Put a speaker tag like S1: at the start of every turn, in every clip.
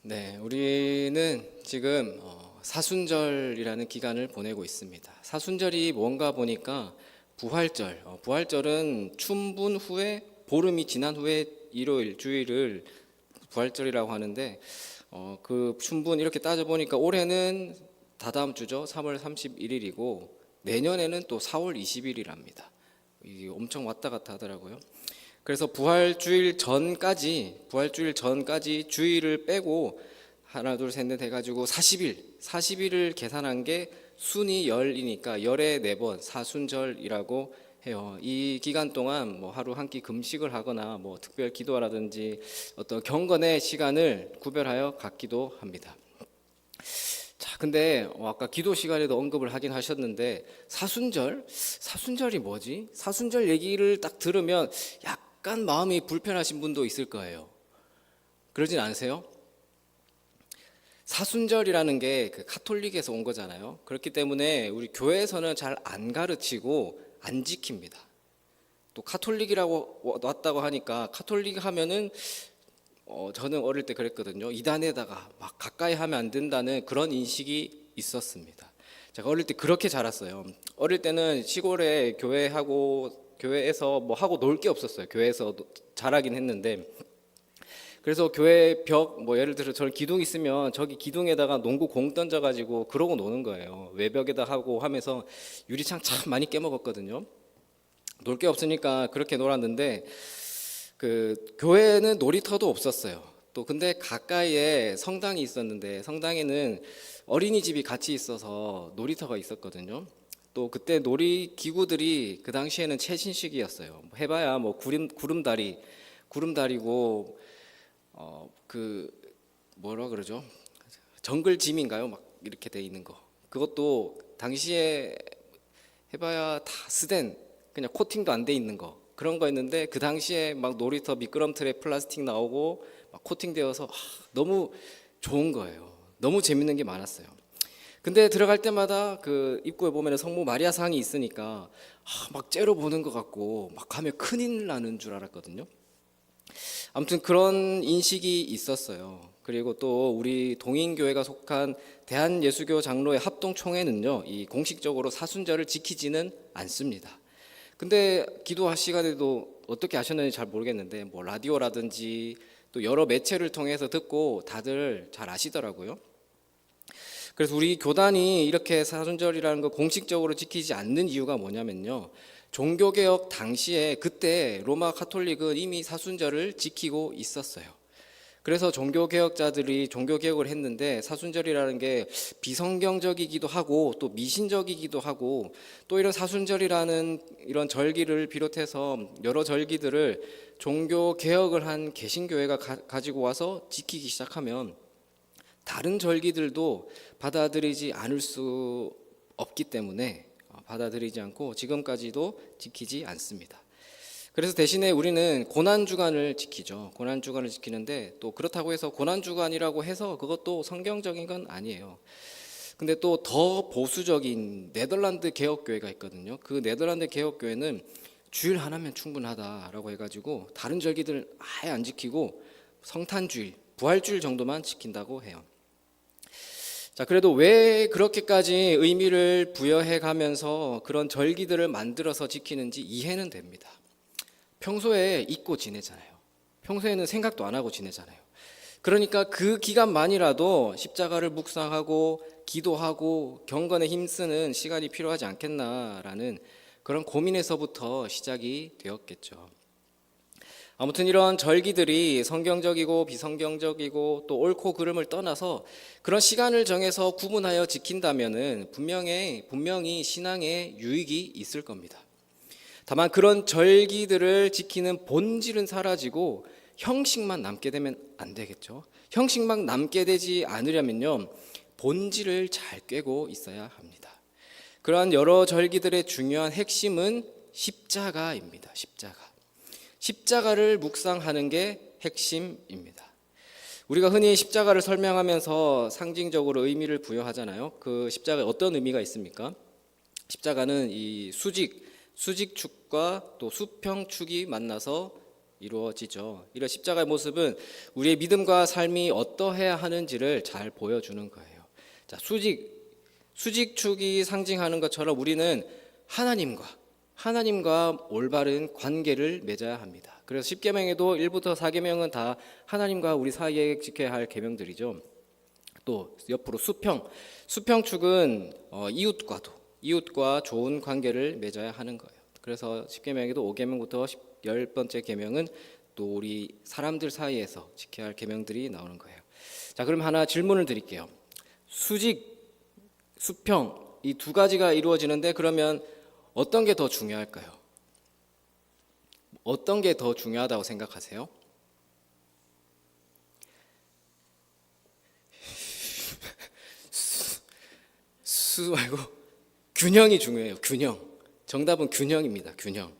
S1: 네, 우리는 지금 사순절이라는 기간을 보내고 있습니다. 사순절이 뭔가 보니까 부활절, 부활절은 춘분 후에 보름이 지난 후에 일요일, 주일을 부활절이라고 하는데 그 춘분 이렇게 따져 보니까 올해는 다다음 주죠. 3월 31일이고 내년에는 또 4월 20일이랍니다. 이게 엄청 왔다 갔다 하더라고요. 그래서 부활주일 전까지 주일을 빼고 하나 둘 셋 넷 해가지고 40일을 계산한 게 순이 열이니까 열에 4번 사순절이라고 해요. 이 기간 동안 뭐 하루 한 끼 금식을 하거나 뭐 특별 기도라든지 어떤 경건의 시간을 구별하여 갖기도 합니다. 자, 근데 아까 기도 시간에도 언급을 하긴 하셨는데 사순절이 뭐지? 사순절 얘기를 딱 들으면 약간 마음이 불편하신 분도 있을 거예요. 그러진 않으세요? 사순절이라는 게 그 카톨릭에서 온 거잖아요. 그렇기 때문에 우리 교회에서는 잘 안 가르치고 안 지킵니다. 또 카톨릭이라고 왔다고 하니까 카톨릭 하면은 저는 어릴 때 그랬거든요. 이단에다가 막 가까이 하면 안 된다는 그런 인식이 있었습니다. 제가 어릴 때 그렇게 자랐어요. 어릴 때는 시골에 교회에서 뭐 하고 놀 게 없었어요. 교회에서 자라긴 했는데 그래서 교회 벽 뭐 예를 들어 저는 기둥 있으면 저기 기둥에다가 농구 공 던져가지고 그러고 노는 거예요. 외벽에다 하고 하면서 유리창 참 많이 깨먹었거든요. 놀 게 없으니까 그렇게 놀았는데 그 교회는 놀이터도 없었어요. 또 근데 가까이에 성당이 있었는데 성당에는 어린이집이 같이 있어서 놀이터가 있었거든요. 또 그때 놀이 기구들이 그 당시에는 최신식이었어요. 해봐야 뭐 구름다리고 그 뭐라 그러죠? 정글짐인가요? 막 이렇게 돼 있는 거. 그것도 당시에 해봐야 다 스댄 그냥 코팅도 안 돼 있는 거 그런 거였는데 그 당시에 막 놀이터 미끄럼틀에 플라스틱 나오고 막 코팅되어서 너무 좋은 거예요. 너무 재밌는 게 많았어요. 근데 들어갈 때마다 그 입구에 보면 성모 마리아 상이 있으니까 막 째려보는 것 같고 막 가면 큰일 나는 줄 알았거든요. 아무튼 그런 인식이 있었어요. 그리고 또 우리 동인교회가 속한 대한예수교 장로의 합동총회는요, 이 공식적으로 사순절을 지키지는 않습니다. 근데 기도 시간에도 어떻게 하셨는지 잘 모르겠는데 뭐 라디오라든지 또 여러 매체를 통해서 듣고 다들 잘 아시더라고요. 그래서 우리 교단이 이렇게 사순절이라는 거 공식적으로 지키지 않는 이유가 뭐냐면요. 종교개혁 당시에 그때 로마 카톨릭은 이미 사순절을 지키고 있었어요. 그래서 종교개혁자들이 종교개혁을 했는데 사순절이라는 게 비성경적이기도 하고 또 미신적이기도 하고 또 이런 사순절이라는 이런 절기를 비롯해서 여러 절기들을 종교개혁을 한 개신교회가 가지고 와서 지키기 시작하면 다른 절기들도 받아들이지 않을 수 없기 때문에 받아들이지 않고 지금까지도 지키지 않습니다. 그래서 대신에 우리는 고난주간을 지키죠. 고난주간을 지키는데 또 그렇다고 해서 고난주간이라고 해서 그것도 성경적인 건 아니에요. 근데 또 더 보수적인 네덜란드 개혁교회가 있거든요. 그 네덜란드 개혁교회는 주일 하나면 충분하다라고 해가지고 다른 절기들 아예 안 지키고 성탄주일, 부활주일 정도만 지킨다고 해요. 자, 그래도 왜 그렇게까지 의미를 부여해 가면서 그런 절기들을 만들어서 지키는지 이해는 됩니다. 평소에 잊고 지내잖아요. 평소에는 생각도 안 하고 지내잖아요. 그러니까 그 기간만이라도 십자가를 묵상하고 기도하고 경건에 힘쓰는 시간이 필요하지 않겠나라는 그런 고민에서부터 시작이 되었겠죠. 아무튼 이런 절기들이 성경적이고 비성경적이고 또 옳고 그름을 떠나서 그런 시간을 정해서 구분하여 지킨다면은 분명히 신앙에 유익이 있을 겁니다. 다만 그런 절기들을 지키는 본질은 사라지고 형식만 남게 되면 안 되겠죠. 형식만 남게 되지 않으려면요, 본질을 잘 꿰고 있어야 합니다. 그러한 여러 절기들의 중요한 핵심은 십자가입니다. 십자가를 묵상하는 게 핵심입니다. 우리가 흔히 십자가를 설명하면서 상징적으로 의미를 부여하잖아요. 그 십자가에 어떤 의미가 있습니까? 십자가는 이 수직축과 또 수평축이 만나서 이루어지죠. 이런 십자가의 모습은 우리의 믿음과 삶이 어떠해야 하는지를 잘 보여주는 거예요. 자, 수직축이 상징하는 것처럼 우리는 하나님과 올바른 관계를 맺어야 합니다. 그래서 10계명에도 1부터 4계명은 다 하나님과 우리 사이에 지켜야 할 계명들이죠. 또 옆으로 수평축은 이웃과 좋은 관계를 맺어야 하는 거예요. 그래서 10계명에도 5계명부터 10번째 계명은 또 우리 사람들 사이에서 지켜야 할 계명들이 나오는 거예요. 자, 그럼 하나 질문을 드릴게요. 수평 이 두 가지가 이루어지는데 그러면 어떤 게 더 중요할까요? 어떤 게 더 중요하다고 생각하세요? 수 말고 균형이 중요해요. 균형. 정답은 균형입니다. 균형.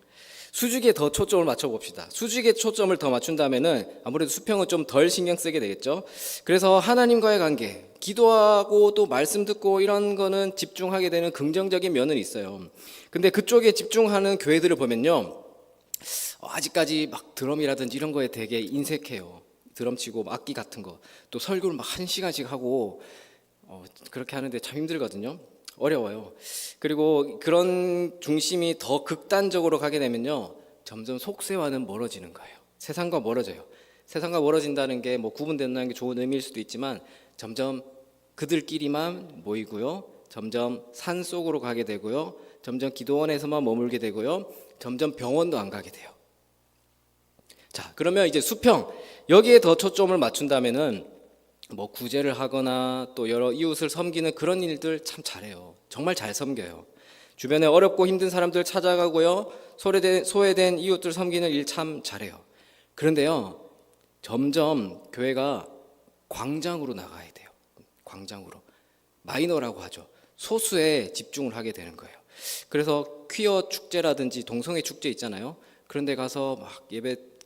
S1: 수직에 더 초점을 맞춰봅시다. 수직에 초점을 더 맞춘다면은 아무래도 수평은 좀 덜 신경 쓰게 되겠죠. 그래서 하나님과의 관계, 기도하고 또 말씀 듣고 이런 거는 집중하게 되는 긍정적인 면은 있어요. 근데 그쪽에 집중하는 교회들을 보면요, 아직까지 막 드럼이라든지 이런 거에 되게 인색해요. 드럼 치고 악기 같은 거, 또 설교를 막 1시간씩 하고 그렇게 하는데 참 힘들거든요. 어려워요. 그리고 그런 중심이 더 극단적으로 가게 되면요, 점점 속세와는 멀어지는 거예요. 세상과 멀어져요. 세상과 멀어진다는 게 뭐 구분된다는 게 좋은 의미일 수도 있지만 점점 그들끼리만 모이고요, 점점 산 속으로 가게 되고요, 점점 기도원에서만 머물게 되고요, 점점 병원도 안 가게 돼요. 자, 그러면 이제 수평, 여기에 더 초점을 맞춘다면은 뭐 구제를 하거나 또 여러 이웃을 섬기는 그런 일들 참 잘해요. 정말 잘 섬겨요. 주변에 어렵고 힘든 사람들 찾아가고요, 소외된 이웃들 섬기는 일 참 잘해요. 그런데요, 점점 교회가 광장으로 나가야 돼요. 광장으로. 마이너라고 하죠. 소수에 집중을 하게 되는 거예요. 그래서 퀴어 축제라든지 동성애 축제 있잖아요. 그런 데 가서 막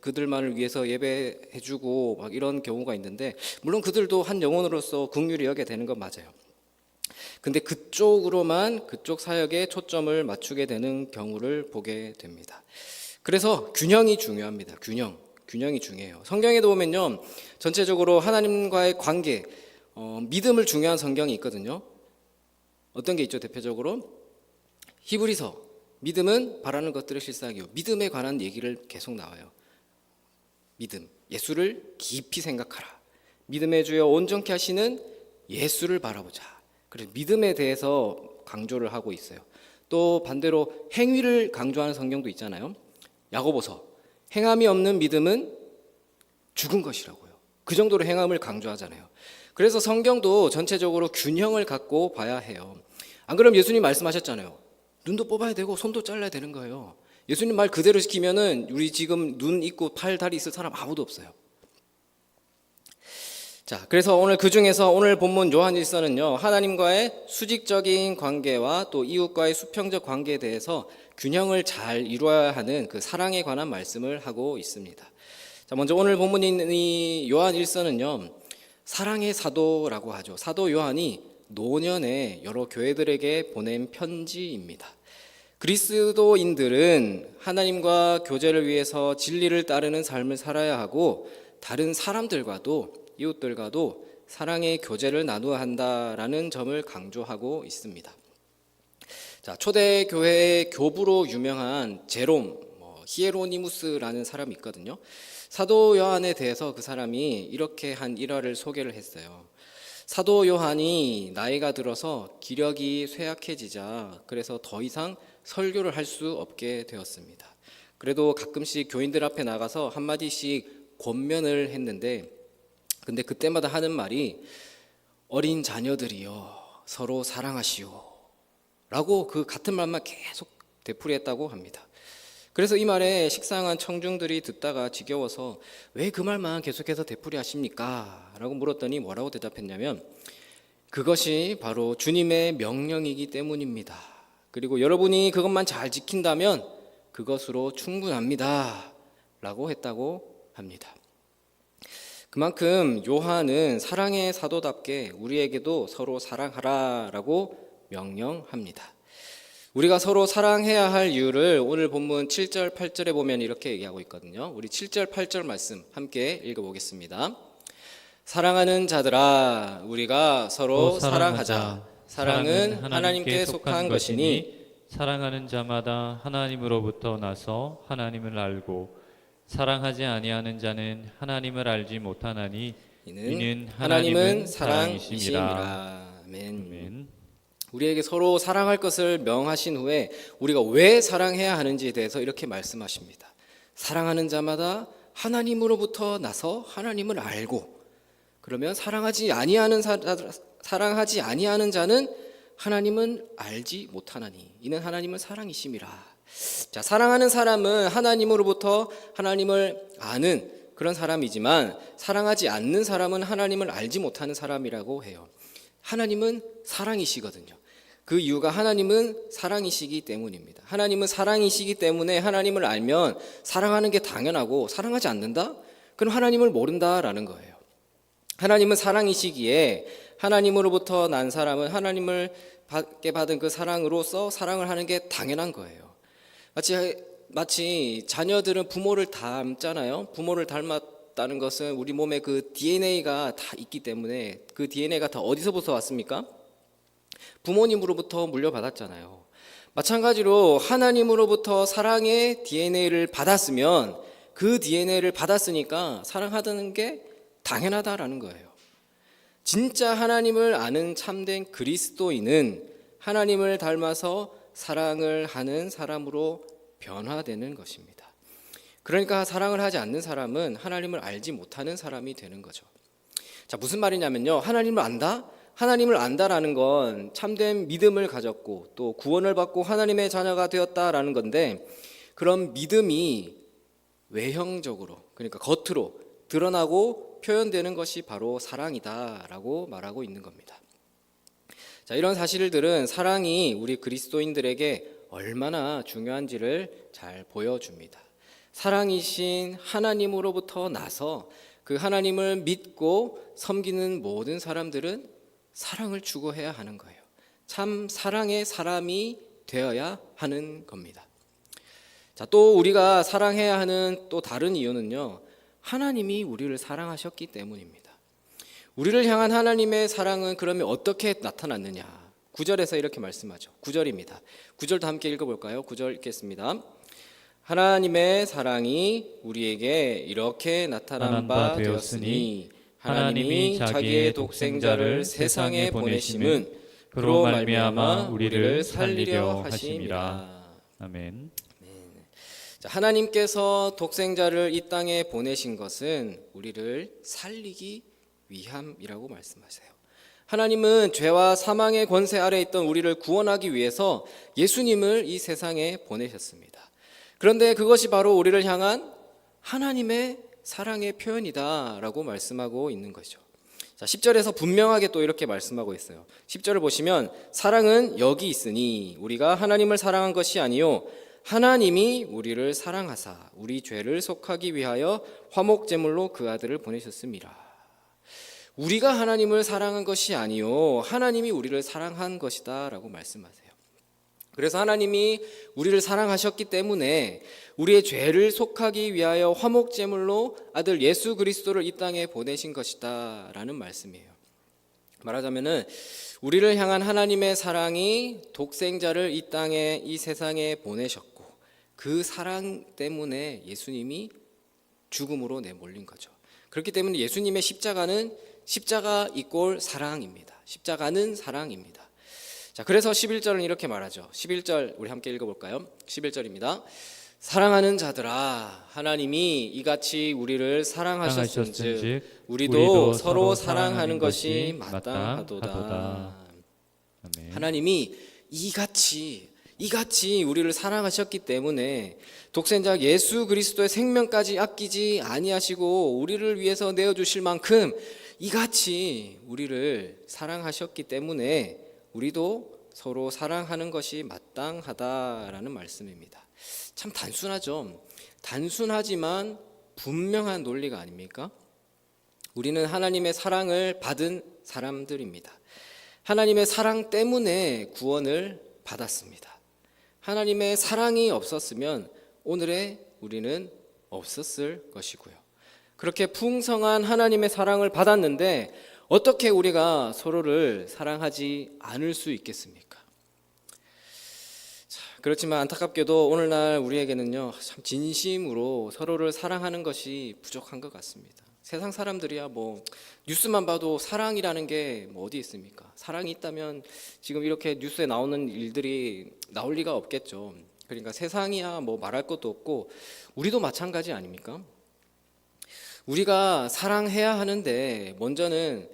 S1: 그들만을 위해서 예배해주고 막 이런 경우가 있는데, 물론 그들도 한 영혼으로서 긍휼히 여겨야 되는 건 맞아요. 근데 그쪽 사역에 초점을 맞추게 되는 경우를 보게 됩니다. 그래서 균형이 중요합니다. 균형이 중요해요. 성경에도 보면요, 전체적으로 하나님과의 관계, 믿음을 중요한 성경이 있거든요. 어떤 게 있죠? 대표적으로 히브리서, 믿음은 바라는 것들을 실상이요, 믿음에 관한 얘기를 계속 나와요. 믿음, 예수를 깊이 생각하라. 믿음의 주여 온전케 하시는 예수를 바라보자. 그래서 믿음에 대해서 강조를 하고 있어요. 또 반대로 행위를 강조하는 성경도 있잖아요. 야고보서, 행함이 없는 믿음은 죽은 것이라고요. 그 정도로 행함을 강조하잖아요. 그래서 성경도 전체적으로 균형을 갖고 봐야 해요. 안 그러면 예수님 말씀하셨잖아요. 눈도 뽑아야 되고 손도 잘라야 되는 거예요. 예수님 말 그대로 시키면은 우리 지금 눈 있고 팔, 다리 있을 사람 아무도 없어요. 자, 그래서 오늘 그 중에서 오늘 본문 요한일서는요, 하나님과의 수직적인 관계와 또 이웃과의 수평적 관계에 대해서 균형을 잘 이루어야 하는 그 사랑에 관한 말씀을 하고 있습니다. 자, 먼저 오늘 본문인 이 요한일서는요, 사랑의 사도라고 하죠. 사도 요한이 노년에 여러 교회들에게 보낸 편지입니다. 그리스도인들은 하나님과 교제를 위해서 진리를 따르는 삶을 살아야 하고, 다른 사람들과도 이웃들과도 사랑의 교제를 나누어야 한다라는 점을 강조하고 있습니다. 자, 초대교회의 교부로 유명한 제롬, 히에로니무스라는 사람이 있거든요. 사도 요한에 대해서 그 사람이 이렇게 한 일화를 소개를 했어요. 사도 요한이 나이가 들어서 기력이 쇠약해지자 그래서 더 이상 설교를 할 수 없게 되었습니다. 그래도 가끔씩 교인들 앞에 나가서 한마디씩 권면을 했는데, 근데 그때마다 하는 말이 어린 자녀들이여 서로 사랑하시오 라고 그 같은 말만 계속 되풀이했다고 합니다. 그래서 이 말에 식상한 청중들이 듣다가 지겨워서 왜 그 말만 계속해서 되풀이하십니까? 라고 물었더니 뭐라고 대답했냐면, 그것이 바로 주님의 명령이기 때문입니다. 그리고 여러분이 그것만 잘 지킨다면 그것으로 충분합니다 라고 했다고 합니다. 그만큼 요한은 사랑의 사도답게 우리에게도 서로 사랑하라 라고 명령합니다. 우리가 서로 사랑해야 할 이유를 오늘 본문 7절, 8절에 보면 이렇게 얘기하고 있거든요. 우리 7절, 8절 말씀 함께 읽어보겠습니다. 사랑하는 자들아, 우리가 서로 사랑하자. 사랑은 하나님께 속한 것이니
S2: 사랑하는 자마다 하나님으로부터 나서 하나님을 알고 사랑하지 아니하는 자는 하나님을 알지 못하나니 이는 하나님은 사랑이심이라.
S1: 아멘. 우리에게 서로 사랑할 것을 명하신 후에 우리가 왜 사랑해야 하는지에 대해서 이렇게 말씀하십니다. 사랑하는 자마다 하나님으로부터 나서 하나님을 알고, 그러면 사랑하지 아니하는 자는 하나님은 알지 못하나니 이는 하나님은 사랑이심이라. 자, 사랑하는 사람은 하나님으로부터 하나님을 아는 그런 사람이지만 사랑하지 않는 사람은 하나님을 알지 못하는 사람이라고 해요. 하나님은 사랑이시거든요. 그 이유가 하나님은 사랑이시기 때문입니다. 하나님은 사랑이시기 때문에 하나님을 알면 사랑하는 게 당연하고, 사랑하지 않는다? 그럼 하나님을 모른다라는 거예요. 하나님은 사랑이시기에 하나님으로부터 난 사람은 하나님을 받게 받은 그 사랑으로서 사랑을 하는 게 당연한 거예요. 마치 자녀들은 부모를 닮잖아요. 부모를 닮았다는 것은 우리 몸에 그 DNA가 다 있기 때문에, 그 DNA가 다 어디서부터 왔습니까? 부모님으로부터 물려받았잖아요. 마찬가지로 하나님으로부터 사랑의 DNA를 받았으면 그 DNA를 받았으니까 사랑하다는 게 당연하다라는 거예요. 진짜 하나님을 아는 참된 그리스도인은 하나님을 닮아서 사랑을 하는 사람으로 변화되는 것입니다. 그러니까 사랑을 하지 않는 사람은 하나님을 알지 못하는 사람이 되는 거죠. 자, 무슨 말이냐면요, 하나님을 안다? 하나님을 안다라는 건 참된 믿음을 가졌고 또 구원을 받고 하나님의 자녀가 되었다라는 건데, 그런 믿음이 외형적으로, 그러니까 겉으로 드러나고 표현되는 것이 바로 사랑이다라고 말하고 있는 겁니다. 자, 이런 사실들은 사랑이 우리 그리스도인들에게 얼마나 중요한지를 잘 보여줍니다. 사랑이신 하나님으로부터 나서 그 하나님을 믿고 섬기는 모든 사람들은 사랑을 추구해야 하는 거예요. 참 사랑의 사람이 되어야 하는 겁니다. 자, 또 우리가 사랑해야 하는 또 다른 이유는요, 하나님이 우리를 사랑하셨기 때문입니다. 우리를 향한 하나님의 사랑은 그러면 어떻게 나타났느냐? 9절에서 이렇게 말씀하죠. 9절입니다. 9절도 함께 읽어볼까요? 9절 읽겠습니다. 하나님의 사랑이 우리에게 이렇게 나타난 바 되었으니 하나님이 자기의 독생자를 세상에 보내심은 그로 말미암아 우리를 살리려 하심이라.
S2: 아멘.
S1: 자, 하나님께서 독생자를 이 땅에 보내신 것은 우리를 살리기 위함이라고 말씀하세요. 하나님은 죄와 사망의 권세 아래 있던 우리를 구원하기 위해서 예수님을 이 세상에 보내셨습니다. 그런데 그것이 바로 우리를 향한 하나님의 사랑의 표현이다라고 말씀하고 있는 것이죠. 자, 10절에서 분명하게 또 이렇게 말씀하고 있어요. 10절을 보시면 사랑은 여기 있으니 우리가 하나님을 사랑한 것이 아니요 하나님이 우리를 사랑하사 우리 죄를 속하기 위하여 화목제물로 그 아들을 보내셨습니다. 우리가 하나님을 사랑한 것이 아니요 하나님이 우리를 사랑한 것이다라고 말씀하세요. 그래서 하나님이 우리를 사랑하셨기 때문에 우리의 죄를 속하기 위하여 화목제물로 아들 예수 그리스도를 이 땅에 보내신 것이다 라는 말씀이에요. 말하자면은 우리를 향한 하나님의 사랑이 독생자를 이 땅에, 이 세상에 보내셨고 그 사랑 때문에 예수님이 죽음으로 내몰린 거죠. 그렇기 때문에 예수님의 십자가는 십자가 이꼴 사랑입니다. 십자가는 사랑입니다. 자, 그래서 11절은 이렇게 말하죠. 11절 우리 함께 읽어볼까요? 11절입니다. 사랑하는 자들아, 하나님이 이같이 우리를 사랑하셨은즉 우리도 서로 사랑하는 것이 마땅하도다.
S2: 아멘.
S1: 하나님이 이같이 우리를 사랑하셨기 때문에 독생자 예수 그리스도의 생명까지 아끼지 아니하시고 우리를 위해서 내어주실 만큼 이같이 우리를 사랑하셨기 때문에 우리도 서로 사랑하는 것이 마땅하다라는 말씀입니다. 참 단순하죠. 단순하지만 분명한 논리가 아닙니까? 우리는 하나님의 사랑을 받은 사람들입니다. 하나님의 사랑 때문에 구원을 받았습니다. 하나님의 사랑이 없었으면 오늘의 우리는 없었을 것이고요. 그렇게 풍성한 하나님의 사랑을 받았는데 어떻게 우리가 서로를 사랑하지 않을 수 있겠습니까? 자, 그렇지만 안타깝게도 오늘날 우리에게는요, 참 진심으로 서로를 사랑하는 것이 부족한 것 같습니다. 세상 사람들이야 뭐 뉴스만 봐도 사랑이라는 게 뭐 어디 있습니까? 사랑이 있다면 지금 이렇게 뉴스에 나오는 일들이 나올 리가 없겠죠. 그러니까 세상이야 뭐 말할 것도 없고 우리도 마찬가지 아닙니까? 우리가 사랑해야 하는데 먼저는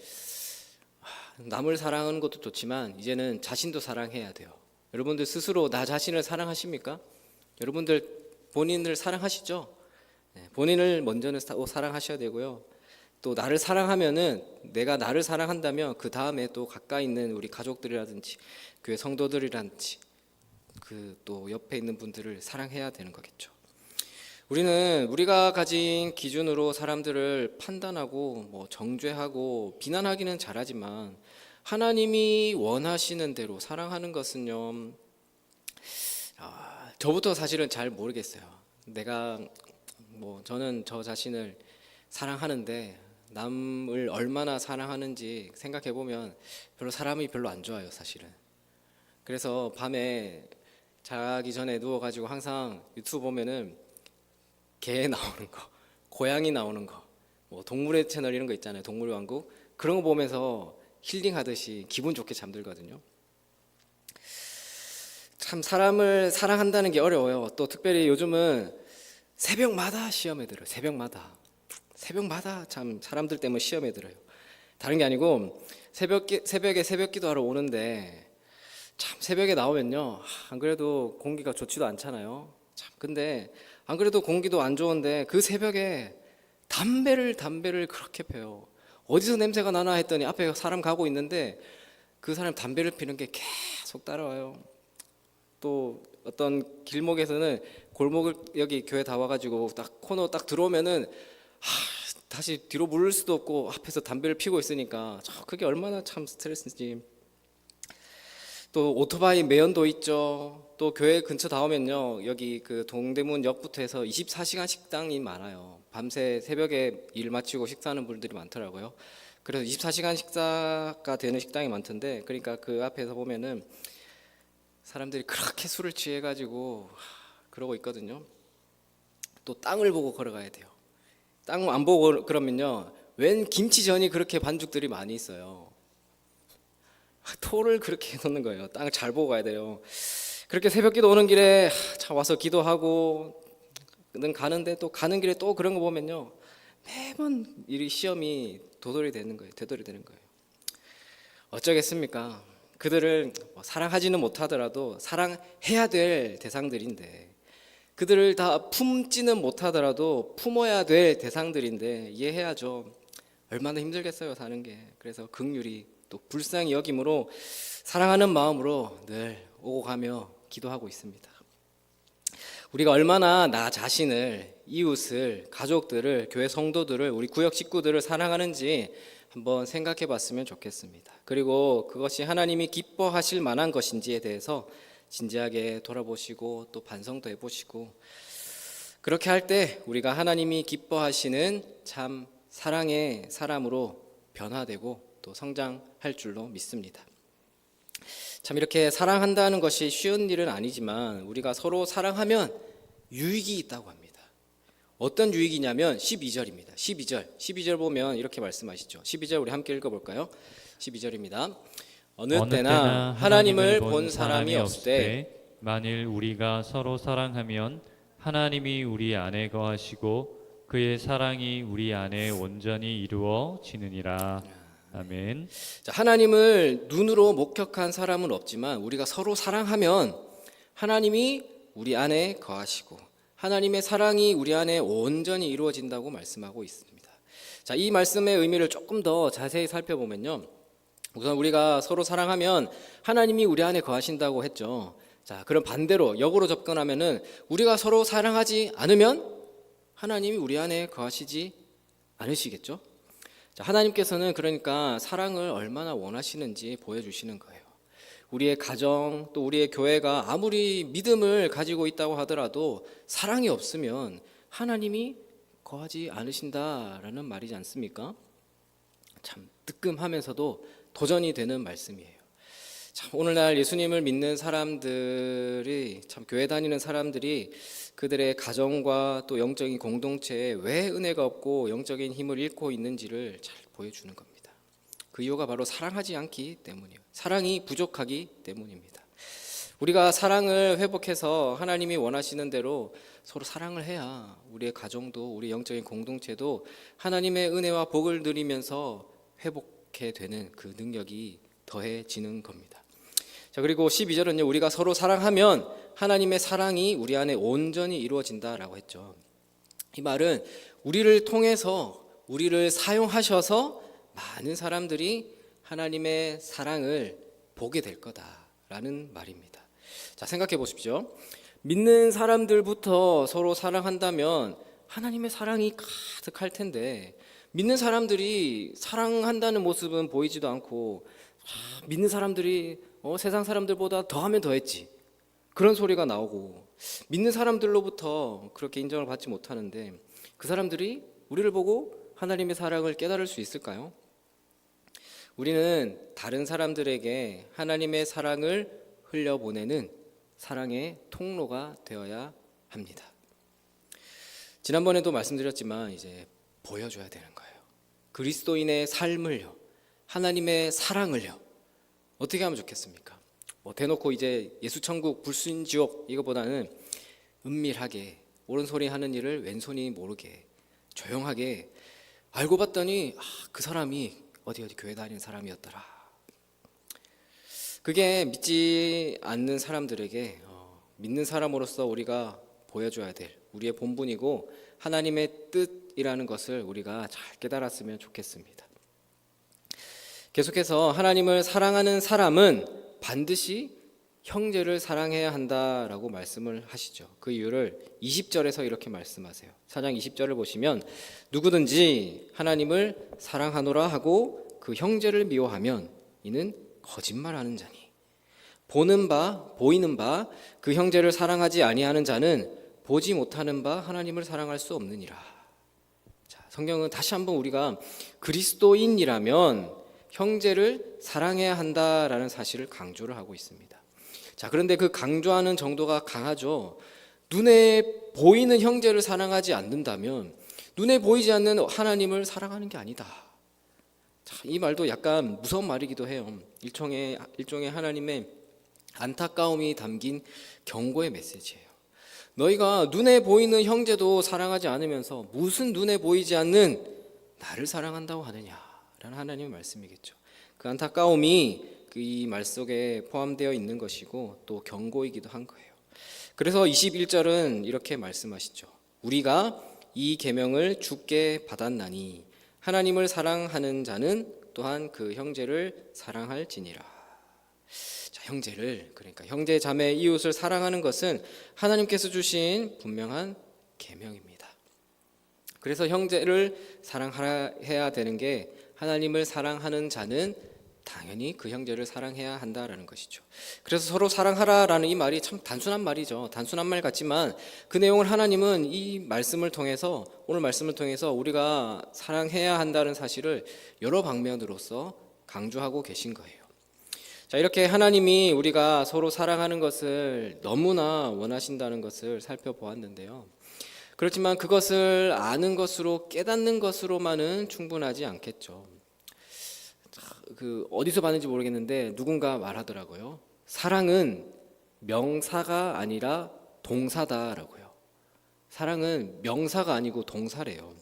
S1: 남을 사랑하는 것도 좋지만 이제는 자신도 사랑해야 돼요. 여러분들 스스로 나 자신을 사랑하십니까? 여러분들 본인을 사랑하시죠? 네, 본인을 먼저는 사랑하셔야 되고요. 또 나를 사랑하면은 내가 나를 사랑한다면 그 다음에 또 가까이 있는 우리 가족들이라든지 교회 성도들이라든지 그 또 옆에 있는 분들을 사랑해야 되는 거겠죠. 우리는 우리가 가진 기준으로 사람들을 판단하고 뭐 정죄하고 비난하기는 잘하지만 하나님이 원하시는 대로 사랑하는 것은요, 저부터 사실은 잘 모르겠어요. 내가 뭐 저는 저 자신을 사랑하는데 남을 얼마나 사랑하는지 생각해 보면 사람이 별로 안 좋아요, 사실은. 그래서 밤에 자기 전에 누워가지고 항상 유튜브 보면은 개 나오는 거, 고양이 나오는 거, 뭐 동물의 채널 이런 거 있잖아요, 동물왕국. 그런 거 보면서 힐링하듯이 기분 좋게 잠들거든요. 참 사람을 사랑한다는 게 어려워요. 또 특별히 요즘은 새벽마다 시험에 들어요. 새벽마다 참 사람들 때문에 시험에 들어요. 다른 게 아니고 새벽에 새벽기도하러 오는데 참 새벽에 나오면요, 안 그래도 공기가 좋지도 않잖아요. 참 근데 안 그래도 공기도 안 좋은데 그 새벽에 담배를 그렇게 펴요. 어디서 냄새가 나나 했더니 앞에 사람 가고 있는데 그 사람 담배를 피는 게 계속 따라와요. 또 어떤 길목에서는 골목을 여기 교회 다 와가지고 딱 코너 딱 들어오면은 다시 뒤로 물을 수도 없고 앞에서 담배를 피고 있으니까 그게 얼마나 참 스트레스인지. 또 오토바이 매연도 있죠. 또 교회 근처 다 오면요, 여기 그 동대문 역부터 해서 24시간 식당이 많아요. 밤새 새벽에 일 마치고 식사하는 분들이 많더라고요. 그래서 24시간 식사가 되는 식당이 많던데, 그러니까 그 앞에서 보면은 사람들이 그렇게 술을 취해가지고 그러고 있거든요. 또 땅을 보고 걸어가야 돼요. 땅 안 보고 그러면요, 웬 김치전이 그렇게 반죽들이 많이 있어요. 토를 그렇게 해놓는 거예요. 땅을 잘 보고 가야 돼요. 그렇게 새벽기도 오는 길에 와서 기도하고 가는데 또 가는 길에 또 그런 거 보면요, 매번 이 시험이 되돌이 되는 거예요. 어쩌겠습니까? 그들을 사랑하지는 못하더라도 사랑해야 될 대상들인데, 그들을 다 품지는 못하더라도 품어야 될 대상들인데 이해해야죠. 얼마나 힘들겠어요, 사는 게. 그래서 긍휼히 또 불쌍히 여김으로 사랑하는 마음으로 늘 오고 가며 기도하고 있습니다. 우리가 얼마나 나 자신을, 이웃을, 가족들을, 교회 성도들을, 우리 구역 식구들을 사랑하는지 한번 생각해 봤으면 좋겠습니다. 그리고 그것이 하나님이 기뻐하실 만한 것인지에 대해서 진지하게 돌아보시고 또 반성도 해보시고, 그렇게 할 때 우리가 하나님이 기뻐하시는 참 사랑의 사람으로 변화되고 또 성장할 줄로 믿습니다. 참 이렇게 사랑한다는 것이 쉬운 일은 아니지만 우리가 서로 사랑하면 유익이 있다고 합니다. 어떤 유익이냐면 12절입니다. 12절 보면 이렇게 말씀하시죠. 12절 우리 함께 읽어볼까요? 12절입니다. 어느 때나 하나님을 본 사람이 없을 때
S2: 만일 우리가 서로 사랑하면 하나님이 우리 안에 거하시고 그의 사랑이 우리 안에 온전히 이루어지느니라. 아멘.
S1: 자, 하나님을 눈으로 목격한 사람은 없지만 우리가 서로 사랑하면 하나님이 우리 안에 거하시고 하나님의 사랑이 우리 안에 온전히 이루어진다고 말씀하고 있습니다. 자, 이 말씀의 의미를 조금 더 자세히 살펴보면요, 우선 우리가 서로 사랑하면 하나님이 우리 안에 거하신다고 했죠. 자, 그럼 반대로 역으로 접근하면은 우리가 서로 사랑하지 않으면 하나님이 우리 안에 거하시지 않으시겠죠. 자, 하나님께서는 그러니까 사랑을 얼마나 원하시는지 보여주시는 거예요. 우리의 가정 또 우리의 교회가 아무리 믿음을 가지고 있다고 하더라도 사랑이 없으면 하나님이 거하지 않으신다라는 말이지 않습니까? 참 뜨끔하면서도 도전이 되는 말씀이에요. 참 오늘날 예수님을 믿는 사람들이, 참 교회 다니는 사람들이 그들의 가정과 또 영적인 공동체에 왜 은혜가 없고 영적인 힘을 잃고 있는지를 잘 보여주는 겁니다. 그 이유가 바로 사랑하지 않기 때문이에요. 사랑이 부족하기 때문입니다. 우리가 사랑을 회복해서 하나님이 원하시는 대로 서로 사랑을 해야 우리의 가정도 우리 영적인 공동체도 하나님의 은혜와 복을 누리면서 회복해 되는 그 능력이 더해지는 겁니다. 자, 그리고 12절은요, 우리가 서로 사랑하면 하나님의 사랑이 우리 안에 온전히 이루어진다라고 했죠. 이 말은 우리를 통해서, 우리를 사용하셔서 많은 사람들이 하나님의 사랑을 보게 될 거다라는 말입니다. 자, 생각해 보십시오. 믿는 사람들부터 서로 사랑한다면 하나님의 사랑이 가득할 텐데, 믿는 사람들이 사랑한다는 모습은 보이지도 않고, 믿는 사람들이 세상 사람들보다 더하면 더했지, 그런 소리가 나오고, 믿는 사람들로부터 그렇게 인정을 받지 못하는데 그 사람들이 우리를 보고 하나님의 사랑을 깨달을 수 있을까요? 우리는 다른 사람들에게 하나님의 사랑을 흘려보내는 사랑의 통로가 되어야 합니다. 지난번에도 말씀드렸지만 이제 보여줘야 되는 거예요. 그리스도인의 삶을요, 하나님의 사랑을요, 어떻게 하면 좋겠습니까? 대놓고 이제 예수천국 불순지옥 이거보다는 은밀하게 옳은소리 하는 일을 왼손이 모르게 조용하게, 알고 봤더니 그 사람이 어디 교회 다니는 사람이었더라. 그게 믿지 않는 사람들에게 믿는 사람으로서 우리가 보여줘야 될 우리의 본분이고 하나님의 뜻이라는 것을 우리가 잘 깨달았으면 좋겠습니다. 계속해서 하나님을 사랑하는 사람은 반드시 형제를 사랑해야 한다라고 말씀을 하시죠. 그 이유를 20절에서 이렇게 말씀하세요. 4장 20절을 보시면 누구든지 하나님을 사랑하노라 하고 그 형제를 미워하면 이는 거짓말하는 자니 보이는 바 그 형제를 사랑하지 아니하는 자는 보지 못하는 바 하나님을 사랑할 수 없느니라. 자, 성경은 다시 한번 우리가 그리스도인이라면 형제를 사랑해야 한다라는 사실을 강조를 하고 있습니다. 자, 그런데 그 강조하는 정도가 강하죠. 눈에 보이는 형제를 사랑하지 않는다면 눈에 보이지 않는 하나님을 사랑하는 게 아니다. 자, 이 말도 약간 무서운 말이기도 해요. 일종의 하나님의 안타까움이 담긴 경고의 메시지예요. 너희가 눈에 보이는 형제도 사랑하지 않으면서 무슨 눈에 보이지 않는 나를 사랑한다고 하느냐라는 하나님의 말씀이겠죠. 그 안타까움이 이 말 속에 포함되어 있는 것이고 또 경고이기도 한 거예요. 그래서 21절은 이렇게 말씀하시죠. 우리가 이 계명을 주께 받았나니 하나님을 사랑하는 자는 또한 그 형제를 사랑할지니라. 자, 형제를, 그러니까 형제 자매 이웃을 사랑하는 것은 하나님께서 주신 분명한 계명입니다. 그래서 형제를 사랑해야 되는 게 하나님을 사랑하는 자는 당연히 그 형제를 사랑해야 한다라는 것이죠. 그래서 서로 사랑하라라는 이 말이 참 단순한 말이죠. 단순한 말 같지만 그 내용을 하나님은 이 말씀을 통해서, 오늘 말씀을 통해서 우리가 사랑해야 한다는 사실을 여러 방면으로서 강조하고 계신 거예요. 자, 이렇게 하나님이 우리가 서로 사랑하는 것을 너무나 원하신다는 것을 살펴보았는데요. 그렇지만 그것을 아는 것으로, 깨닫는 것으로만은 충분하지 않겠죠. 어디서 봤는지 모르겠는데 누군가 말하더라고요. 사랑은 명사가 아니라 동사다라고요. 사랑은 명사가 아니고 동사래요.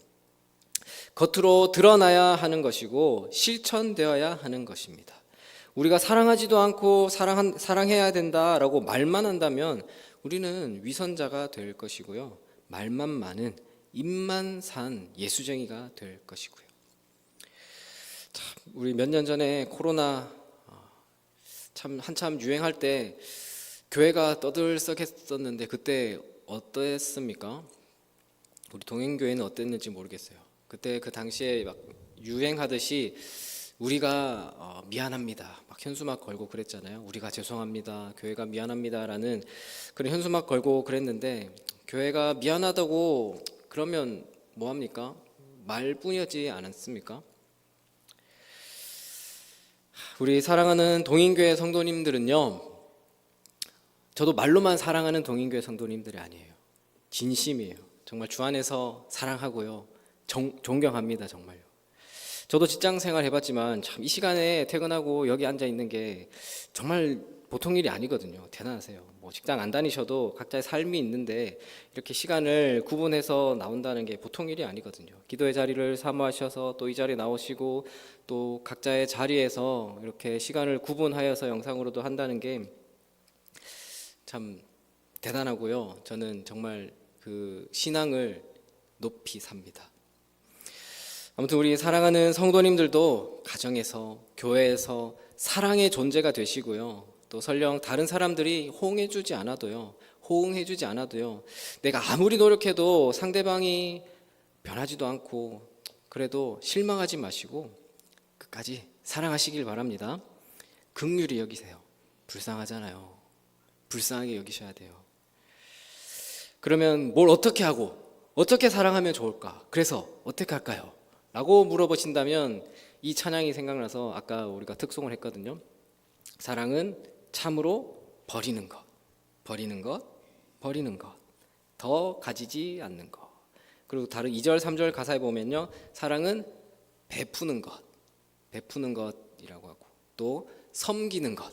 S1: 겉으로 드러나야 하는 것이고 실천되어야 하는 것입니다. 우리가 사랑하지도 않고 사랑해야 된다라고 말만 한다면 우리는 위선자가 될 것이고요. 말만 많은 입만 산 예수쟁이가 될 것이고요. 참, 우리 몇 년 전에 코로나 참 한참 유행할 때 교회가 떠들썩했었는데 그때 어땠습니까? 우리 동행교회는 어땠는지 모르겠어요. 그때 그 당시에 막 유행하듯이 우리가 미안합니다. 막 현수막 걸고 그랬잖아요. 우리가 죄송합니다. 교회가 미안합니다라는 그런 현수막 걸고 그랬는데 교회가 미안하다고 그러면 뭐 합니까? 말뿐이지 않았습니까? 우리 사랑하는 동인교회 성도님들은요. 저도 말로만 사랑하는 동인교회 성도님들이 아니에요. 진심이에요. 정말 주 안에서 사랑하고요. 존경합니다. 정말요. 저도 직장 생활 해봤지만 참 이 시간에 퇴근하고 여기 앉아 있는 게 정말 보통 일이 아니거든요. 대단하세요. 뭐 직장 안 다니셔도 각자의 삶이 있는데 이렇게 시간을 구분해서 나온다는 게 보통 일이 아니거든요. 기도의 자리를 사모하셔서 또 이 자리에 나오시고 또 각자의 자리에서 이렇게 시간을 구분하여서 영상으로도 한다는 게 참 대단하고요. 저는 정말 그 신앙을 높이 삽니다. 아무튼 우리 사랑하는 성도님들도 가정에서 교회에서 사랑의 존재가 되시고요. 또 설령 다른 사람들이 호응해주지 않아도요. 내가 아무리 노력해도 상대방이 변하지도 않고 그래도 실망하지 마시고 끝까지 사랑하시길 바랍니다. 긍휼히 여기세요. 불쌍하잖아요. 불쌍하게 여기셔야 돼요. 그러면 뭘 어떻게 하고 어떻게 사랑하면 좋을까? 그래서 어떻게 할까요? 라고 물어보신다면 이 찬양이 생각나서 아까 우리가 특송을 했거든요. 사랑은 참으로 버리는 것, 더 가지지 않는 것. 그리고 다른 2절, 3절 가사에 보면요. 사랑은 베푸는 것이라고 하고 또 섬기는 것,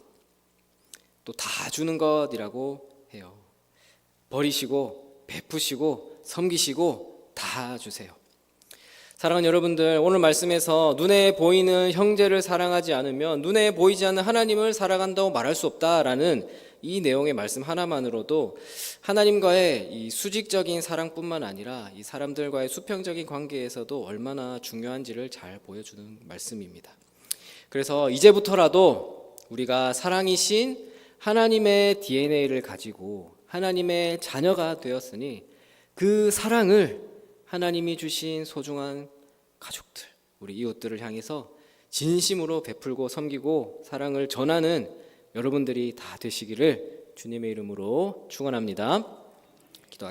S1: 또 다 주는 것이라고 해요. 버리시고 베푸시고 섬기시고 다 주세요. 사랑하는 여러분들, 오늘 말씀에서 눈에 보이는 형제를 사랑하지 않으면 눈에 보이지 않는 하나님을 사랑한다고 말할 수 없다라는 이 내용의 말씀 하나만으로도 하나님과의 이 수직적인 사랑뿐만 아니라 이 사람들과의 수평적인 관계에서도 얼마나 중요한지를 잘 보여주는 말씀입니다. 그래서 이제부터라도 우리가 사랑이신 하나님의 DNA를 가지고 하나님의 자녀가 되었으니 그 사랑을 하나님이 주신 소중한 가족들, 우리 이웃들을 향해서 진심으로 베풀고 섬기고 사랑을 전하는 여러분들이 다 되시기를 주님의 이름으로 축원합니다. 기도하겠습니다.